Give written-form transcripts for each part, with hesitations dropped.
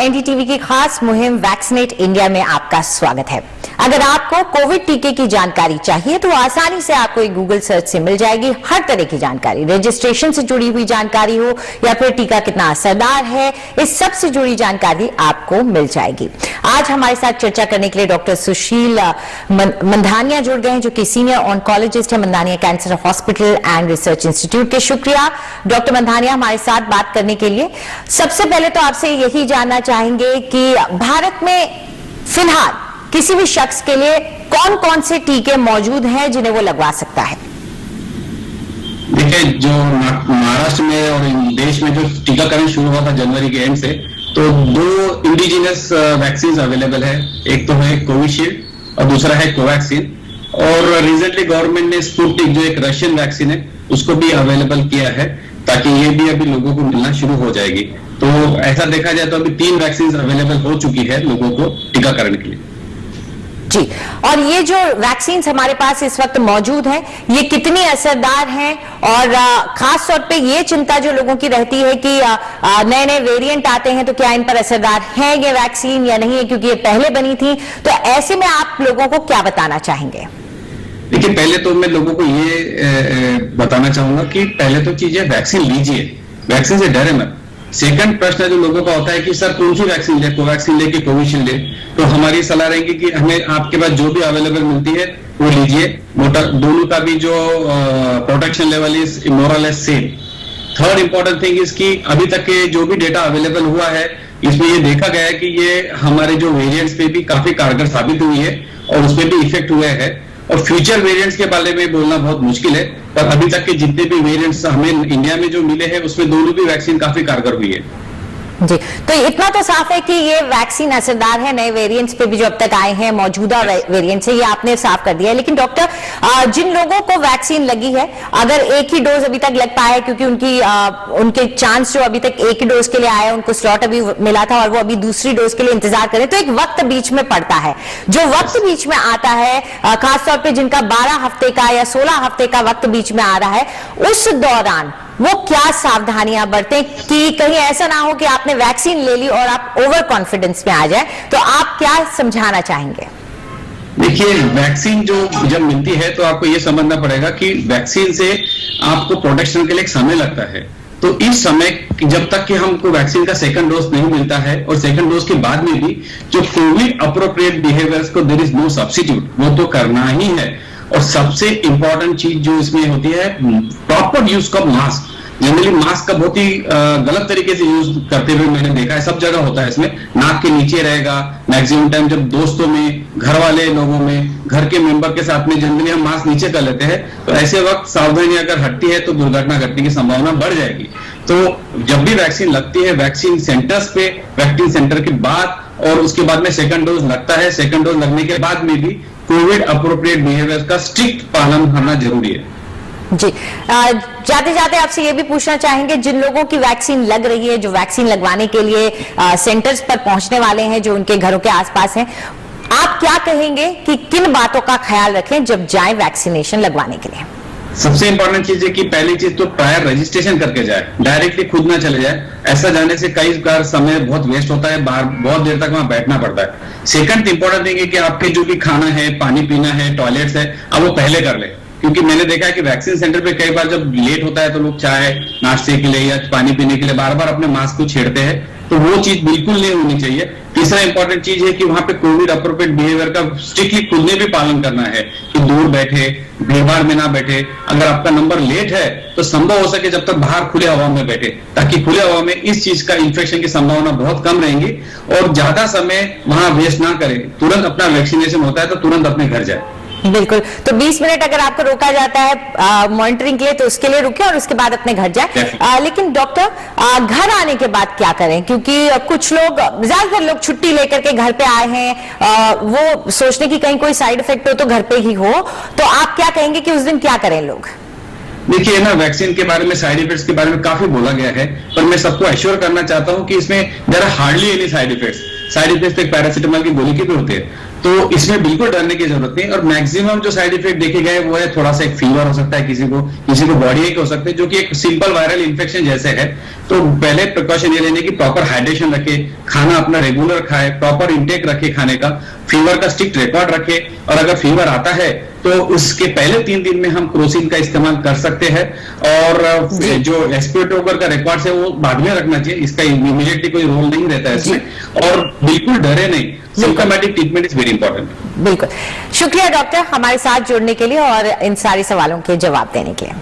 NDTV की खास मुहिम वैक्सीनेट इंडिया में आपका स्वागत है। अगर आपको कोविड टीके की जानकारी चाहिए तो आसानी से आपको एक गूगल सर्च से मिल जाएगी हर तरह की जानकारी, रजिस्ट्रेशन से जुड़ी हुई जानकारी हो या फिर टीका कितना असरदार है, इस सब से जुड़ी जानकारी आपको मिल जाएगी। आज हमारे साथ चर्चा करने के लिए डॉक्टर सुशील मंधानिया जुड़ गए हैं, जो कि सीनियर ऑन्कोलॉजिस्ट है Mandhania cancer hospital and research institute के। शुक्रिया डॉक्टर मंधानिया हमारे साथ बात करने के लिए। सबसे पहले तो आपसे यही जानना चाहेंगे कि भारत में फिलहाल किसी भी शख्स के लिए कौन कौन से टीके मौजूद हैं जिन्हें वो लगवा सकता है? देखिए, जो महाराष्ट्र में और देश में जो टीकाकरण शुरू हुआ था जनवरी के एंड से, तो 2 इंडिजिनस वैक्सीन अवेलेबल है। एक तो है कोविशील्ड और दूसरा है कोवैक्सीन। और रिसेंटली गवर्नमेंट ने स्पुतनिक, जो एक रशियन वैक्सीन है, उसको भी अवेलेबल किया है, ताकि ये भी अभी लोगों को मिलना शुरू हो जाएगी। तो ऐसा देखा जाए तो अभी 3 वैक्सीन अवेलेबल हो चुकी है लोगों को टीकाकरण के लिए। जी, और ये जो वैक्सीन हमारे पास इस वक्त मौजूद है, ये कितनी असरदार हैं? और खास तौर पे ये चिंता जो लोगों की रहती है कि नए नए वेरिएंट आते हैं, तो क्या इन पर असरदार है ये वैक्सीन या नहीं है, क्योंकि ये पहले बनी थी। तो ऐसे में आप लोगों को क्या बताना चाहेंगे? देखिए, पहले तो मैं लोगों को ये बताना चाहूंगा कि पहले तो चीज है, वैक्सीन लीजिए, वैक्सीन से डरे मत। सेकंड प्रश्न जो लोगों का होता है कि सर कौन सी वैक्सीन ले, कोवैक्सीन ले कि कोविशील्ड ले, तो हमारी सलाह रहेगी कि हमें आपके पास जो भी अवेलेबल मिलती है वो लीजिए। दोनों का भी जो protection level is more less same. Third important thing is कि अभी तक के जो भी डेटा अवेलेबल हुआ है, इसमें ये देखा गया है कि ये हमारे जो वेरिएंट्स पे भी काफी कारगर साबित हुई है और उसपे भी इफेक्ट हुए हैं। और फ्यूचर वेरिएंट्स के बारे में बोलना बहुत मुश्किल है, पर अभी तक के जितने भी वेरिएंट्स हमें इंडिया में जो मिले हैं, उसमें दोनों भी वैक्सीन काफी कारगर हुई है। जी, तो इतना तो साफ है कि ये वैक्सीन असरदार है। नए वेरिएंट्स पे भी जो अब तक आए हैं, मौजूदा वेरिएंट्स है, ये आपने साफ कर दिया है। लेकिन डॉक्टर, जिन लोगों को वैक्सीन लगी है, अगर एक ही डोज अभी तक लग पाया है, क्योंकि उनके चांस जो अभी तक एक ही डोज के लिए आया, उनको स्लॉट अभी मिला था और वो अभी दूसरी डोज के लिए इंतजार करें, तो एक वक्त बीच में पड़ता है। जो वक्त बीच में आता है, खासतौर पर जिनका 12 हफ्ते का या 16 हफ्ते का वक्त बीच में आ रहा है, उस दौरान वो क्या सावधानियां बरतें कि कहीं ऐसा ना हो कि आपने वैक्सीन ले ली और आप ओवर कॉन्फिडेंस में आ जाए। तो आप क्या समझाना चाहेंगे? देखिए, वैक्सीन जो जब मिलती है तो आपको ये समझना पड़ेगा कि वैक्सीन से आपको प्रोटेक्शन के लिए एक समय लगता है। तो इस समय जब तक कि हमको वैक्सीन का सेकंड डोज नहीं मिलता है, और सेकंड डोज के बाद में भी जो कोविड अप्रोप्रिएट बिहेवियर्स को देयर इज नो सब्स्टिट्यूट, वो तो करना ही है। और सबसे इंपॉर्टेंट चीज जो इसमें होती है, प्रॉपर यूज का मास्क। जनरली मास्क का बहुत ही गलत तरीके से यूज करते हुए मैंने देखा है, सब जगह होता है। इसमें नाक के नीचे रहेगा मैक्सिमम टाइम, जब दोस्तों में, घर वाले लोगों में, घर के मेंबर के साथ में जनरली हम मास्क नीचे कर लेते हैं। तो ऐसे वक्त सावधानी अगर हटती है तो दुर्घटना घटने की संभावना बढ़ जाएगी। तो जब भी वैक्सीन लगती है, वैक्सीन सेंटर्स पे, वैक्सीन सेंटर के बाद और उसके बाद में सेकंड डोज लगता है, सेकंड डोज लगने के बाद में भी कोविड अप्रोप्रिएट बिहेवियर का स्ट्रिक्ट पालन करना जरूरी है। जी, जाते जाते आपसे ये भी पूछना चाहेंगे, जिन लोगों की वैक्सीन लग रही है, जो वैक्सीन लगवाने के लिए सेंटर्स पर पहुंचने वाले हैं, जो उनके घरों के आसपास हैं, आप क्या कहेंगे कि किन बातों का ख्याल रखें जब जाएं वैक्सीनेशन लगवाने के लिए? सबसे इंपॉर्टेंट चीज है कि पहली चीज तो प्रायर रजिस्ट्रेशन करके जाए, डायरेक्टली खुद ना चले जाए। ऐसा जाने से कई बार समय बहुत वेस्ट होता है, बाहर बहुत देर तक वहां बैठना पड़ता है। सेकंड इंपॉर्टेंट थिंग है कि आपके जो भी खाना है, पानी पीना है, टॉयलेट्स है, अब वो पहले कर ले। क्योंकि मैंने देखा है कि वैक्सीन सेंटर पे कई बार जब लेट होता है तो लोग चाय नाश्ते के लिए या पानी पीने के लिए बार बार अपने मास्क को छेड़ते हैं, तो वो चीज बिल्कुल नहीं होनी चाहिए। तीसरा इंपॉर्टेंट चीज है कि वहां पे कोविड अप्रोप्रिएट बिहेवियर का स्ट्रिक्टली खुद ने भी पालन करना है कि दूर बैठे, भीड़-भाड़ में ना बैठे। अगर आपका नंबर लेट है तो संभव हो सके जब तक बाहर खुले हवा में बैठे, ताकि खुले हवा में इस चीज का इन्फेक्शन की संभावना बहुत कम रहेंगी। और ज्यादा समय वहां वेस्ट ना करें, तुरंत अपना वैक्सीनेशन होता है तो तुरंत अपने घर जाए। बिल्कुल, तो 20 मिनट अगर आपको रोका जाता है मॉनिटरिंग के लिए तो उसके लिए रुके और उसके बाद अपने घर जाए। लेकिन डॉक्टर, घर आने के बाद क्या करें? क्योंकि कुछ लोग, ज्यादातर लोग छुट्टी लेकर के घर पे आए हैं, वो सोचने की कहीं कोई साइड इफेक्ट हो तो घर पे ही हो, तो आप क्या कहेंगे कि उस दिन क्या करें लोग? देखिए ना, वैक्सीन के बारे में, साइड इफेक्ट्स के बारे में काफी बोला गया है, पर मैं सबको एश्योर करना चाहता हूं कि इसमें there are hardly any side effects. Side effects एक पैरासिटामोल की गोली के भी होते हैं, तो इसमें बिल्कुल डरने की जरूरत नहीं। और मैक्सिमम जो साइड इफेक्ट देखे गए वो है थोड़ा सा एक फीवर हो सकता है, किसी को बॉडी एक हो सकता है, जो कि एक सिंपल वायरल इन्फेक्शन जैसे है। तो पहले प्रिकॉशन ये लेने की प्रॉपर हाइड्रेशन रखे, खाना अपना रेगुलर खाए, प्रॉपर इंटेक रखे खाने का, फीवर का स्ट्रिक्ट रिकॉर्ड रखे, और अगर फीवर आता है तो उसके पहले 3 दिन में हम क्रोसिन का इस्तेमाल कर सकते हैं, और जो एस्पिरिटोकर का रिकॉर्ड है वो बाद में रखना चाहिए, इसका इमीडिएटली कोई रोल नहीं रहता है इसमें, और बिल्कुल डरे नहीं, symptomatic treatment is very important. बिल्कुल, शुक्रिया डॉक्टर हमारे साथ जुड़ने के लिए और इन सारे सवालों के जवाब देने के लिए।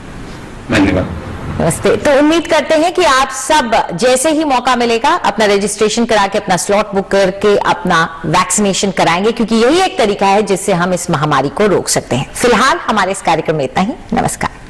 धन्यवाद। नमस्ते। तो उम्मीद करते हैं कि आप सब जैसे ही मौका मिलेगा अपना रजिस्ट्रेशन करा के, अपना स्लॉट बुक करके अपना वैक्सीनेशन कराएंगे, क्योंकि यही एक तरीका है जिससे हम इस महामारी को रोक सकते हैं। फिलहाल हमारे इस कार्यक्रम में इतना ही। नमस्कार।